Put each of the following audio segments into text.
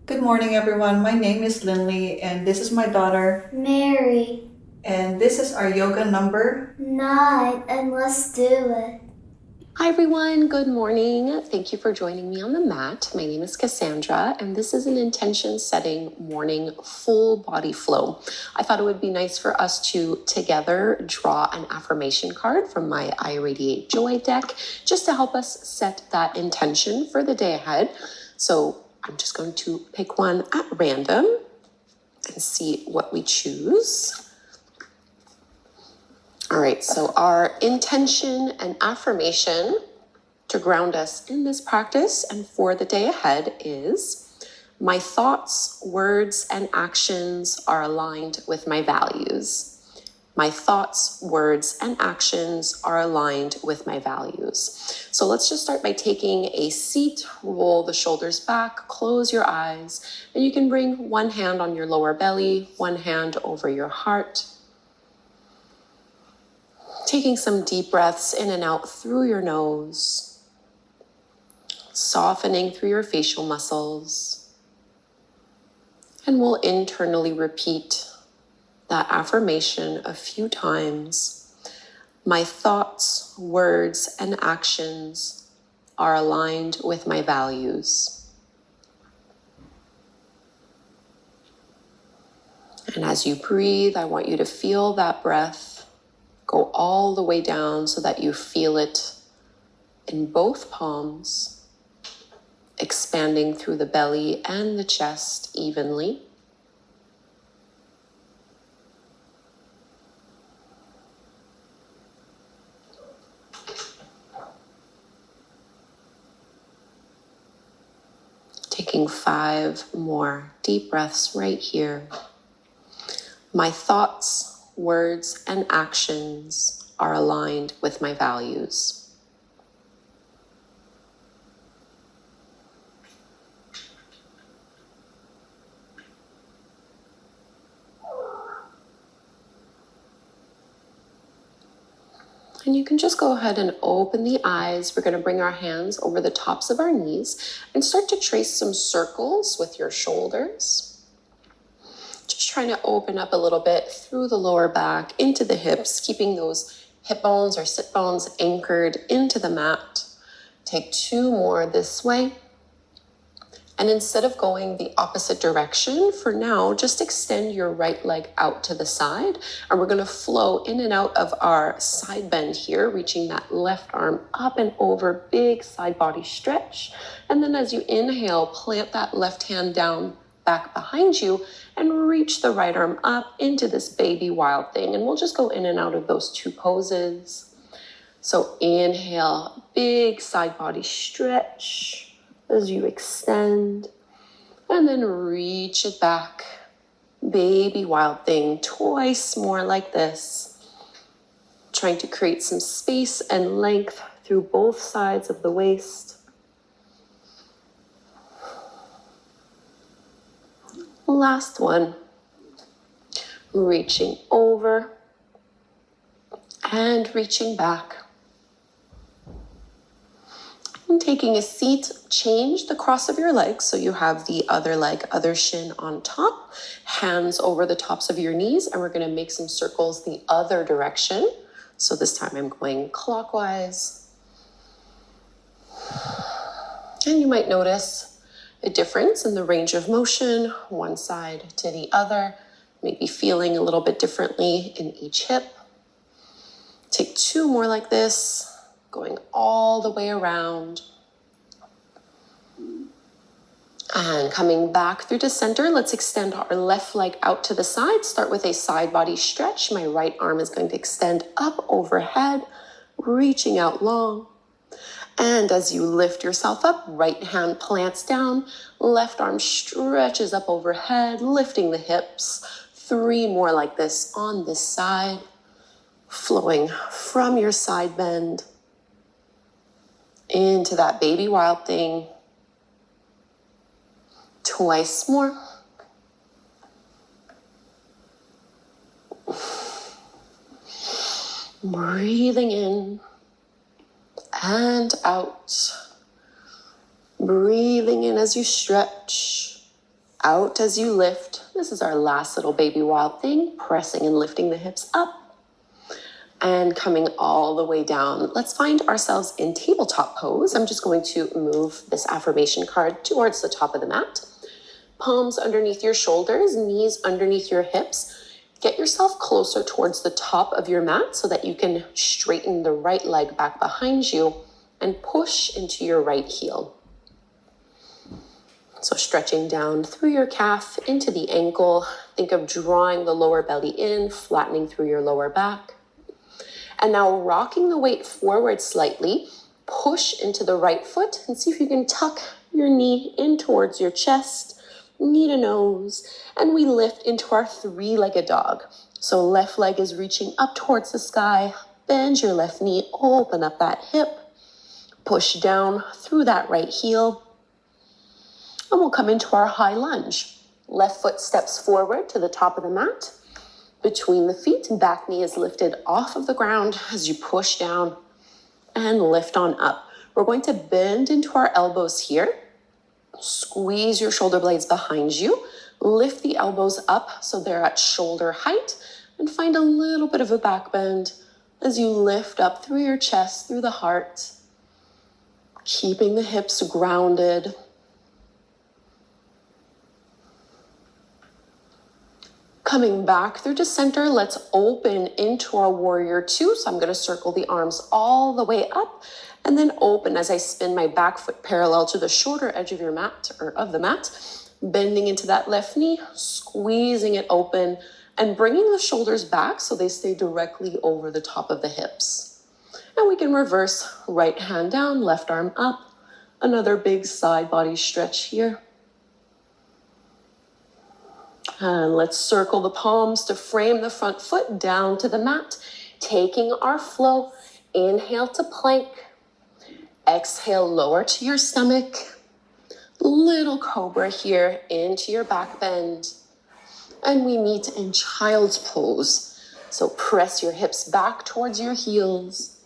Good morning, everyone. My name is Linley, and this is my daughter, Mary. and this is our yoga number 9, and let's do it. Hi everyone, good morning. Thank you for joining me on the mat. My name is Cassandra, and this is an intention setting morning full body flow. I thought it would be nice for us to together draw an affirmation card from my I Radiate Joy deck, just to help us set that intention for the day ahead. So I'm just going to pick one at random and see what we choose. All right, so our intention and affirmation to ground us in this practice and for the day ahead is: my thoughts, words, and actions are aligned with my values. My thoughts, words, and actions are aligned with my values. So let's just start by taking a seat, roll the shoulders back, close your eyes, and you can bring one hand on your lower belly, one hand over your heart. Taking some deep breaths in and out through your nose, softening through your facial muscles. And we'll internally repeat that affirmation a few times. My thoughts, words, and actions are aligned with my values. And as you breathe, I want you to feel that breath go all the way down so that you feel it in both palms, expanding through the belly and the chest evenly. Taking 5 more deep breaths right here. My thoughts, words, and actions are aligned with my values. And you can just go ahead and open the eyes. We're going to bring our hands over the tops of our knees and start to trace some circles with your shoulders. Just trying to open up a little bit through the lower back, into the hips, keeping those hip bones or sit bones anchored into the mat. Take 2 more this way. And instead of going the opposite direction, for now, just extend your right leg out to the side. And we're going to flow in and out of our side bend here, reaching that left arm up and over, big side body stretch. And then as you inhale, plant that left hand down back behind you and reach the right arm up into this baby wild thing. And we'll just go in and out of those 2 poses. So inhale, big side body stretch as you extend, and then reach it back. Baby wild thing, twice more like this. Trying to create some space and length through both sides of the waist. Last one. Reaching over and reaching back. And taking a seat, change the cross of your legs so you have the other leg, other shin on top, hands over the tops of your knees, and we're going to make some circles the other direction. So this time I'm going clockwise. And you might notice a difference in the range of motion, one side to the other, maybe feeling a little bit differently in each hip. Take 2 more like this. Going all the way around. And coming back through to center, let's extend our left leg out to the side. Start with a side body stretch. My right arm is going to extend up overhead, reaching out long. And as you lift yourself up, right hand plants down, left arm stretches up overhead, lifting the hips. 3 more like this on this side, flowing from your side bend into that baby wild thing. Twice more. Breathing in and out. Breathing in as you stretch Out as you lift. This is our last little baby wild thing, pressing and lifting the hips up and coming all the way down. Let's find ourselves in tabletop pose. I'm just going to move this affirmation card towards the top of the mat. Palms underneath your shoulders, knees underneath your hips. Get yourself closer towards the top of your mat so that you can straighten the right leg back behind you and push into your right heel. So stretching down through your calf into the ankle. Think of drawing the lower belly in, flattening through your lower back. And now rocking the weight forward slightly. Push into the right foot and see if you can tuck your knee in towards your chest. Knee to nose, and we lift into our three-legged dog. So left leg is reaching up towards the sky. Bend your left knee, open up that hip. Push down through that right heel. And we'll come into our high lunge. Left foot steps forward to the top of the mat. Between the feet, back knee is lifted off of the ground as you push down and lift on up. We're going to bend into our elbows here. Squeeze your shoulder blades behind you. Lift the elbows up so they're at shoulder height and find a little bit of a back bend as you lift up through your chest, through the heart, keeping the hips grounded. Coming back through to center, let's open into our warrior two. So I'm going to circle the arms all the way up and then open as I spin my back foot parallel to the shorter edge of your mat or of the mat, bending into that left knee, squeezing it open and bringing the shoulders back so they stay directly over the top of the hips. And we can reverse right hand down, left arm up. Another big side body stretch here. And let's circle the palms to frame the front foot down to the mat, taking our flow. Inhale to plank. Exhale, lower to your stomach. Little cobra here into your back bend. And we meet in child's pose. So press your hips back towards your heels.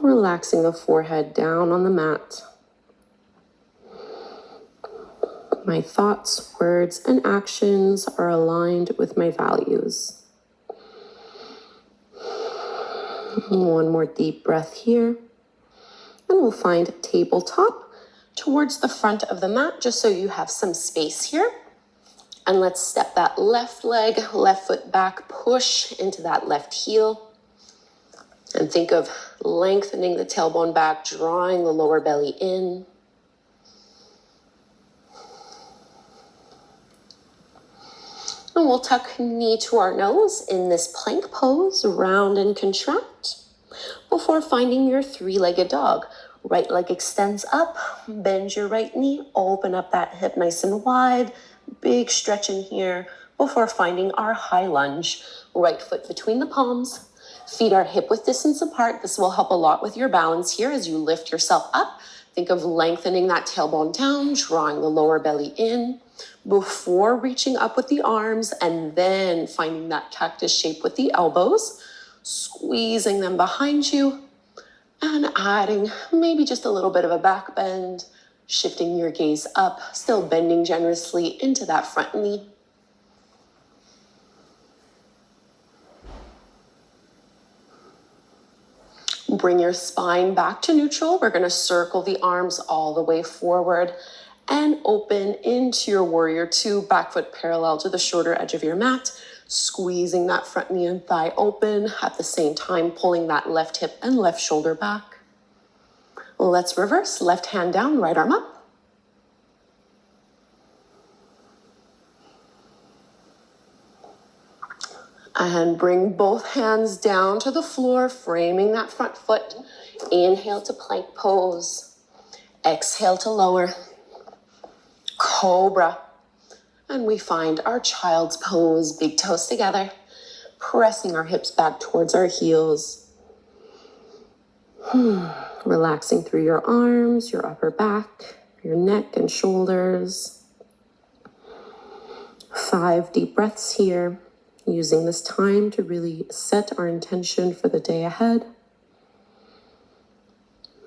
Relaxing the forehead down on the mat. My thoughts, words, and actions are aligned with my values. One more deep breath here. And we'll find tabletop towards the front of the mat, just so you have some space here. And let's step that left leg, left foot back, push into that left heel. And think of lengthening the tailbone back, drawing the lower belly in. And we'll tuck knee to our nose in this plank pose, round and contract, before finding your three-legged dog. Right leg extends up, bend your right knee, open up that hip nice and wide, big stretch in here, before finding our high lunge. Right foot between the palms, feet are hip width distance apart. This will help a lot with your balance here as you lift yourself up. Think of lengthening that tailbone down, drawing the lower belly in, before reaching up with the arms and then finding that cactus shape with the elbows, squeezing them behind you and adding maybe just a little bit of a back bend, shifting your gaze up, still bending generously into that front knee. Bring your spine back to neutral. We're going to circle the arms all the way forward and open into your warrior two, back foot parallel to the shorter edge of your mat, squeezing that front knee and thigh open, at the same time pulling that left hip and left shoulder back. Let's reverse, left hand down, right arm up. And bring both hands down to the floor, framing that front foot. Inhale to plank pose. Exhale to lower. Cobra. And we find our child's pose, big toes together, pressing our hips back towards our heels. Relaxing through your arms, your upper back, your neck and shoulders. 5 deep breaths here, using this time to really set our intention for the day ahead.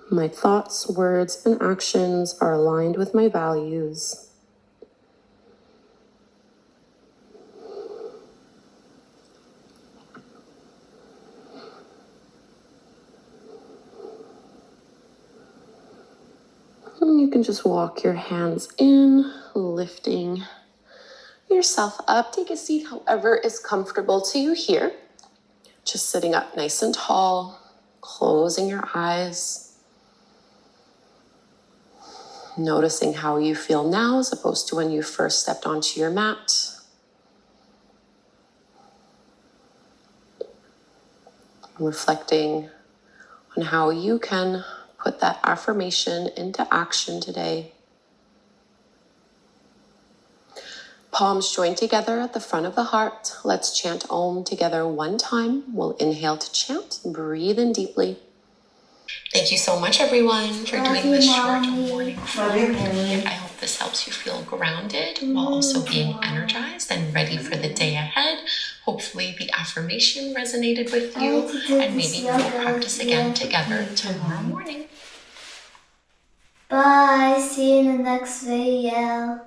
My thoughts, words, and actions are aligned with my values. And you can just walk your hands in, lifting yourself up. Take a seat however is comfortable to you here. Just sitting up nice and tall, closing your eyes. Noticing how you feel now as opposed to when you first stepped onto your mat. Reflecting on how you can put that affirmation into action today. Palms joined together at the front of the heart. Let's chant Om together one time. We'll inhale to chant. Breathe in deeply. Thank you so much, everyone, for doing this short morning flow with me. I hope this helps you feel grounded while also being energized and ready for the day ahead. Hopefully the affirmation resonated with you, and maybe we'll practice again together tomorrow morning. Bye. See you in the next video.